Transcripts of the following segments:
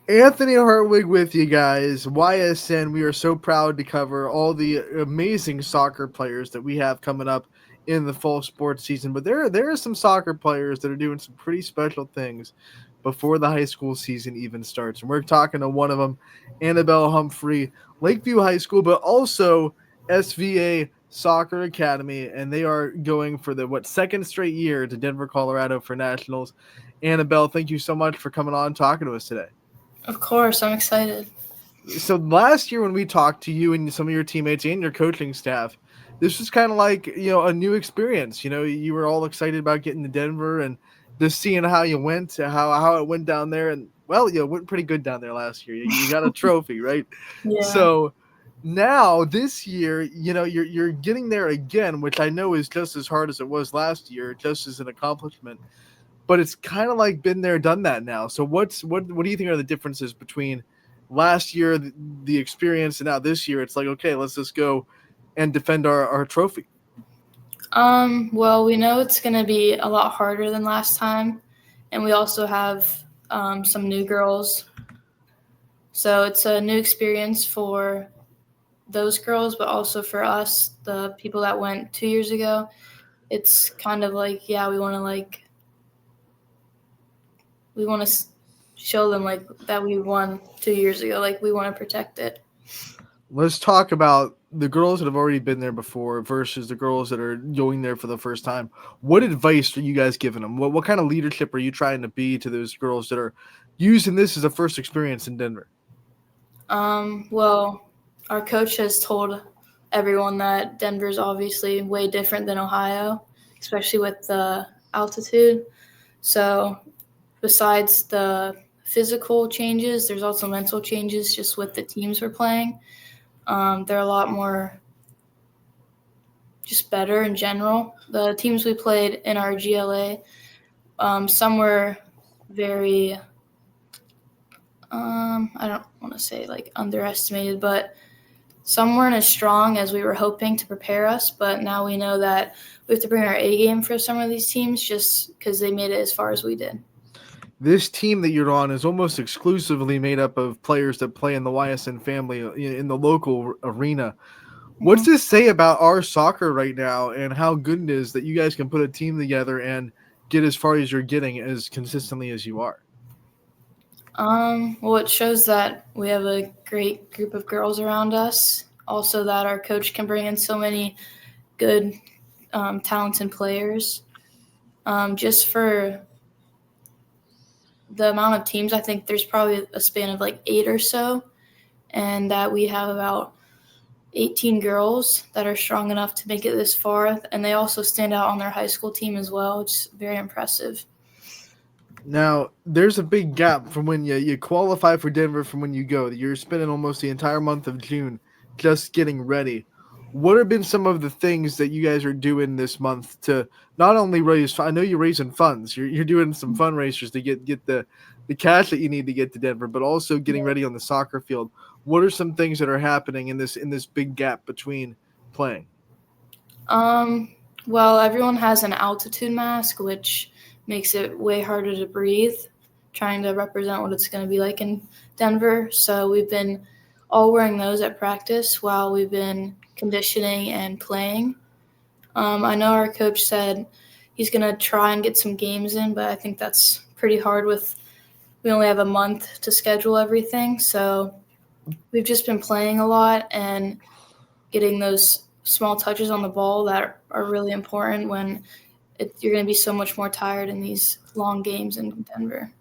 Anthony Hartwig with you guys. YSN, we are so proud to cover all the amazing soccer players that we have coming up in the fall sports season. But there are some soccer players that are doing some pretty special things before the high school season even starts. And we're talking to one of them, Annabelle Humphrey, Lakeview High School, but also SVA Soccer Academy. And they are going for the second straight year to Denver, Colorado for nationals. Annabelle, thank you so much for coming on and talking to us today. Of course, I'm excited. So last year when we talked to you and some of your teammates and your coaching staff, this was kind of like, a new experience. You were all excited about getting to Denver and just seeing how you went, how it went down there. And well, it went pretty good down there last year. You got a trophy, right? Yeah. So now this year, you're getting there again, which I know is just as hard as it was last year, just as an accomplishment. But it's kind of like been there, done that now. So what do you think are the differences between last year, the experience, and now this year? It's like, okay, let's just go and defend our trophy. Well, we know it's going to be a lot harder than last time, and we also have some new girls. So it's a new experience for those girls, but also for us, the people that went 2 years ago. It's kind of like, yeah, we want to show them like that we won 2 years ago. Like we want to protect it. Let's talk about the girls that have already been there before versus the girls that are going there for the first time. What advice are you guys giving them? What kind of leadership are you trying to be to those girls that are using this as a first experience in Denver? Well, our coach has told everyone that Denver's obviously way different than Ohio, especially with the altitude. So besides the physical changes, there's also mental changes just with the teams we're playing. They're a lot more just better in general. The teams we played in our GLA, some were very, I don't want to say like underestimated, but some weren't as strong as we were hoping to prepare us. But now we know that we have to bring our A game for some of these teams just because they made it as far as we did. This team that you're on is almost exclusively made up of players that play in the YSN family in the local arena. What's Mm-hmm. this say about our soccer right now and how good it is that you guys can put a team together and get as far as you're getting as consistently as you are? Well, it shows that we have a great group of girls around us. Also, that our coach can bring in so many good, talented players. Just for the amount of teams, I think there's probably a span of like 8 or so, and that we have about 18 girls that are strong enough to make it this far, and they also stand out on their high school team as well, which is very impressive. Now, there's a big gap from when you qualify for Denver from when you go. You're spending almost the entire month of June just getting ready. What have been some of the things that you guys are doing this month to not only raise? I know you're raising funds. You're doing some fundraisers to get the cash that you need to get to Denver, but also getting ready on the soccer field. What are some things that are happening in this big gap between playing? Um, well, everyone has an altitude mask, which makes it way harder to breathe, trying to represent what it's going to be like in Denver. So we've been all wearing those at practice while we've been conditioning and playing. I know our coach said he's going to try and get some games in, but I think that's pretty hard with we only have a month to schedule everything. So we've just been playing a lot and getting those small touches on the ball that are really important when you're going to be so much more tired in these long games in Denver.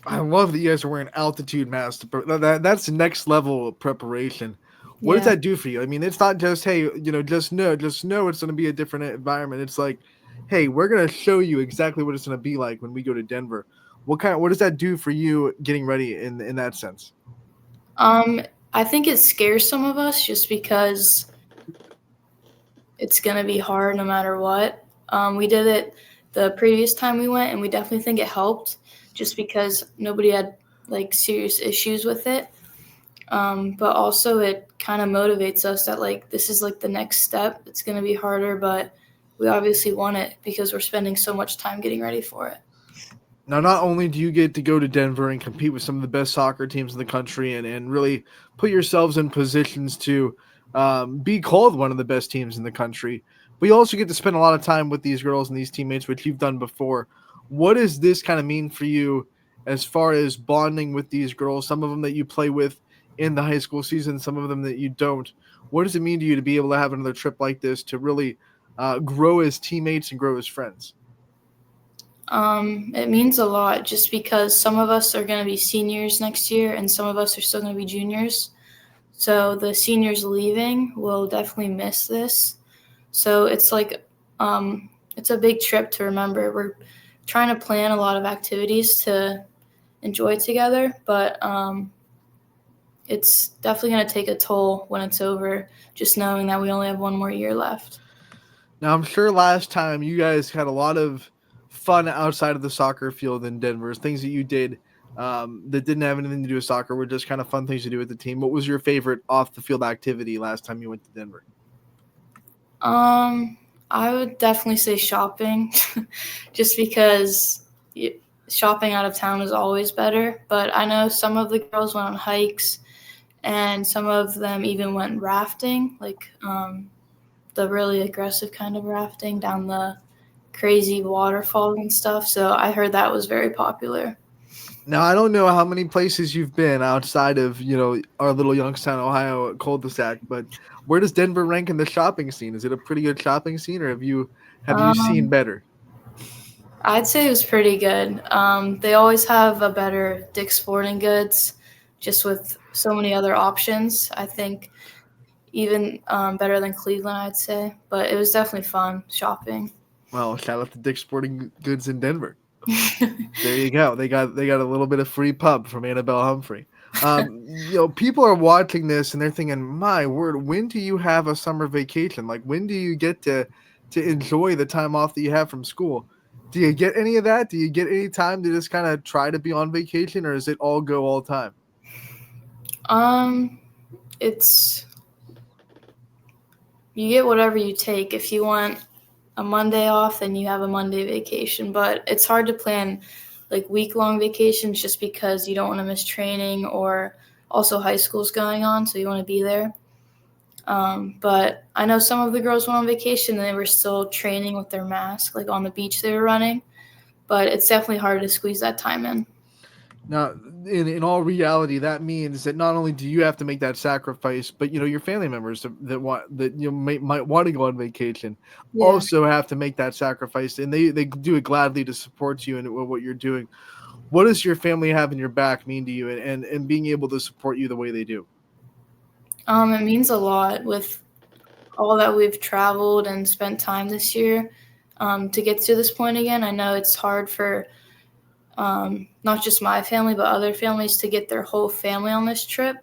I love that you guys are wearing altitude masks. That's next level preparation. What does Yeah. that do for you? I mean, it's not just hey, just know it's going to be a different environment. It's like, hey, we're going to show you exactly what it's going to be like when we go to Denver. What does that do for you getting ready in that sense? Um, I think it scares some of us just because it's going to be hard no matter what. We did it the previous time we went, and we definitely think it helped just because nobody had like serious issues with it. But also it kind of motivates us that like this is like the next step. It's going to be harder, but we obviously want it because we're spending so much time getting ready for it. Now, not only do you get to go to Denver and compete with some of the best soccer teams in the country and really put yourselves in positions to be called one of the best teams in the country, but you also get to spend a lot of time with these girls and these teammates, which you've done before. What does this kind of mean for you as far as bonding with these girls? Some of them that you play with in the high school season, some of them that you don't. What does it mean to you to be able to have another trip like this to really grow as teammates and grow as friends? It means a lot just because some of us are going to be seniors next year and some of us are still going to be juniors. So the seniors leaving will definitely miss this. So it's like, it's a big trip to remember. We're trying to plan a lot of activities to enjoy together, but it's definitely going to take a toll when it's over, just knowing that we only have one more year left. Now, I'm sure last time you guys had a lot of fun outside of the soccer field in Denver, things that you did that didn't have anything to do with soccer, were just kind of fun things to do with the team. What was your favorite off the field activity last time you went to Denver? Um, I would definitely say shopping, just because shopping out of town is always better. But I know some of the girls went on hikes, and some of them even went rafting, like the really aggressive kind of rafting down the crazy waterfalls and stuff. So I heard that was very popular. Now, I don't know how many places you've been outside of, our little Youngstown, Ohio cul-de-sac, but where does Denver rank in the shopping scene? Is it a pretty good shopping scene, or have you seen Um, better? I'd say it was pretty good. They always have a better Dick's Sporting Goods, just with so many other options. I think even better than Cleveland, I'd say. But it was definitely fun shopping. Well, shout out to Dick's Sporting Goods in Denver. There you go. They got a little bit of free pub from Annabelle Humphrey. People are watching this and they're thinking, "My word, when do you have a summer vacation? Like, when do you get to enjoy the time off that you have from school? Do you get any of that? Do you get any time to just kind of try to be on vacation, or is it all go all time?" um, it's you get whatever you take. If you want a Monday off, then you have a Monday vacation. But it's hard to plan like week-long vacations just because you don't want to miss training, or also high school's going on, so you want to be there. But I know some of the girls went on vacation and they were still training with their mask, like on the beach they were running. But it's definitely hard to squeeze that time in. Now, in all reality, that means that not only do you have to make that sacrifice, but your family members that might want to go on vacation Yeah. also have to make that sacrifice, and they do it gladly to support you and what you're doing. What does your family having your back mean to you, and being able to support you the way they do? It means a lot with all that we've traveled and spent time this year to get to this point again. I know it's hard for not just my family, but other families to get their whole family on this trip.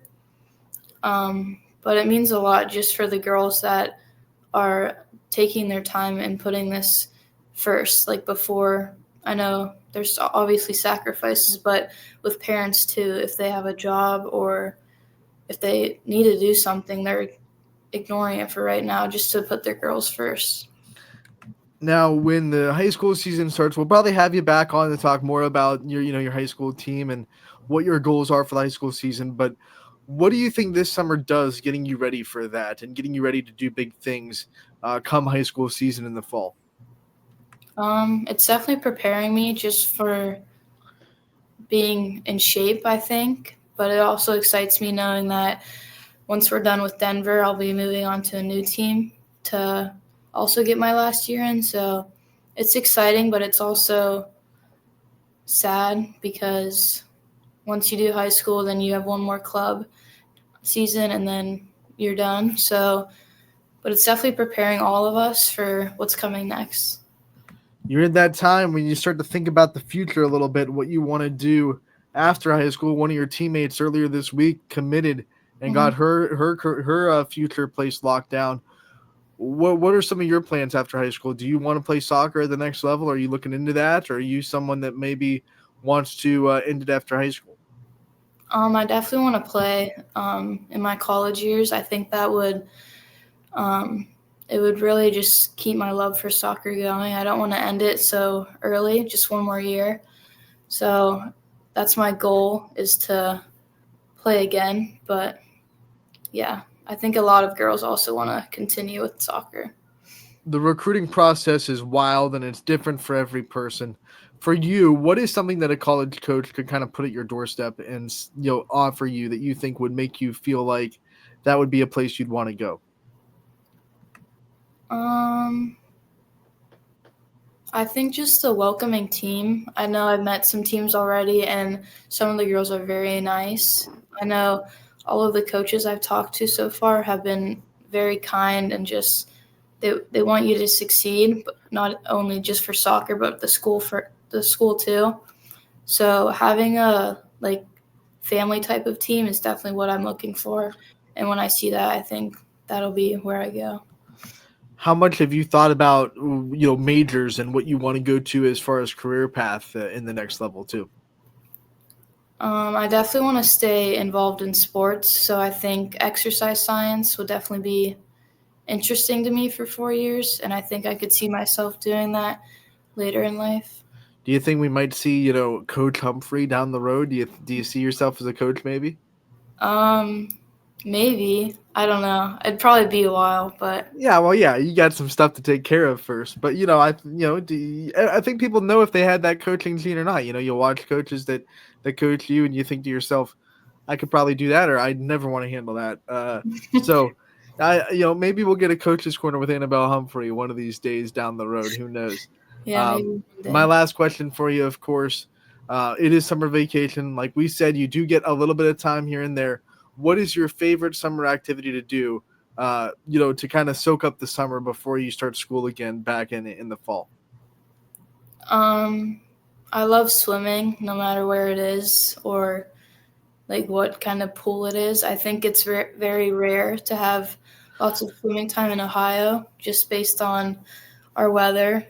But it means a lot just for the girls that are taking their time and putting this first, like before. I know there's obviously sacrifices, but with parents too, if they have a job or if they need to do something, they're ignoring it for right now just to put their girls first. Now, when the high school season starts, we'll probably have you back on to talk more about your high school team and what your goals are for the high school season. But what do you think this summer does, getting you ready for that and getting you ready to do big things come high school season in the fall? It's definitely preparing me just for being in shape, I think. But it also excites me knowing that once we're done with Denver, I'll be moving on to a new team to also get my last year in. So it's exciting, but it's also sad because once you do high school, then you have one more club season and then you're done. So, but it's definitely preparing all of us for what's coming next. You're in that time when you start to think about the future a little bit, what you want to do after high school. One of your teammates earlier this week committed and Mm-hmm. got her future place locked down. What are some of your plans after high school? Do you want to play soccer at the next level? Are you looking into that, or are you someone that maybe wants to end it after high school? I definitely want to play in my college years. I think that would um, it would really just keep my love for soccer going. I don't want to end it so early, just one more year. So that's my goal, is to play again. But yeah, I think a lot of girls also want to continue with soccer. The recruiting process is wild and it's different for every person. For you, what is something that a college coach could kind of put at your doorstep and offer you that you think would make you feel like that would be a place you'd want to go? Um, I think just a welcoming team. I know I've met some teams already, and some of the girls are very nice. I know all of the coaches I've talked to so far have been very kind, and just they want you to succeed, but not only just for soccer, but the school too. So having a like family type of team is definitely what I'm looking for, and when I see that, I think that'll be where I go. How much have you thought about majors and what you want to go to as far as career path in the next level too? I definitely want to stay involved in sports, so I think exercise science would definitely be interesting to me for 4 years, and I think I could see myself doing that later in life. Do you think we might see Coach Humphrey down the road? Do you see yourself as a coach maybe? Um, Maybe, I don't know. It'd probably be a while, but Yeah, well, yeah, you got some stuff to take care of first, but I think people know if they had that coaching gene or not. You'll watch coaches that coach you, and you think to yourself, I could probably do that, or I'd never want to handle that. So, maybe we'll get a coach's corner with Annabelle Humphrey one of these days down the road. Who knows? yeah, maybe Um, one my day. last question for you, of course, it is summer vacation. Like we said, you do get a little bit of time here and there. What is your favorite summer activity to do? To kind of soak up the summer before you start school again back in the fall. Um, I love swimming, no matter where it is or like what kind of pool it is. I think it's very rare to have lots of swimming time in Ohio, just based on our weather.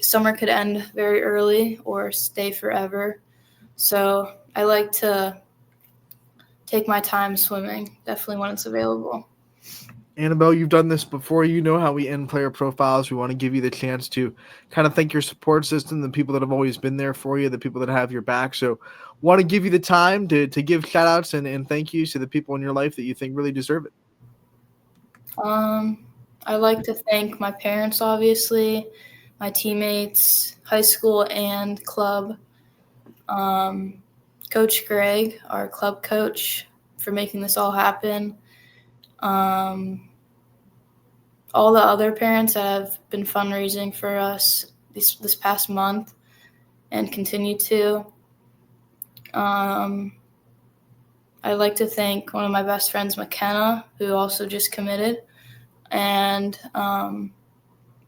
Summer could end very early or stay forever. So I like to take my time swimming, definitely when it's available. Annabelle, you've done this before. You know how we end player profiles. We want to give you the chance to kind of thank your support system, the people that have always been there for you, the people that have your back. So, want to give you the time to give shout outs and thank yous to the people in your life that you think really deserve it. Um, I like to thank my parents, obviously, my teammates, high school and club, um, Coach Greg, our club coach, for making this all happen. Um, all the other parents that have been fundraising for us this past month and continue to. Um, I'd like to thank one of my best friends, McKenna, who also just committed, and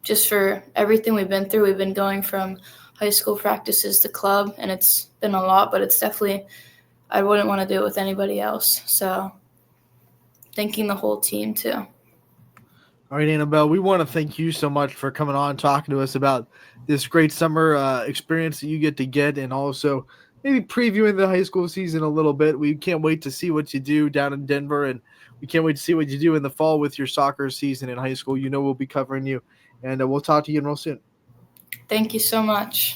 just for everything we've been through. We've been going from high school practices to club, and it's been a lot, but it's definitely, I wouldn't want to do it with anybody else. So thanking the whole team too. All right, Annabelle, we want to thank you so much for coming on, talking to us about this great summer experience that you get, and also maybe previewing the high school season a little bit. We can't wait to see what you do down in Denver, and we can't wait to see what you do in the fall with your soccer season in high school. We'll be covering you, and we'll talk to you real soon. Thank you so much.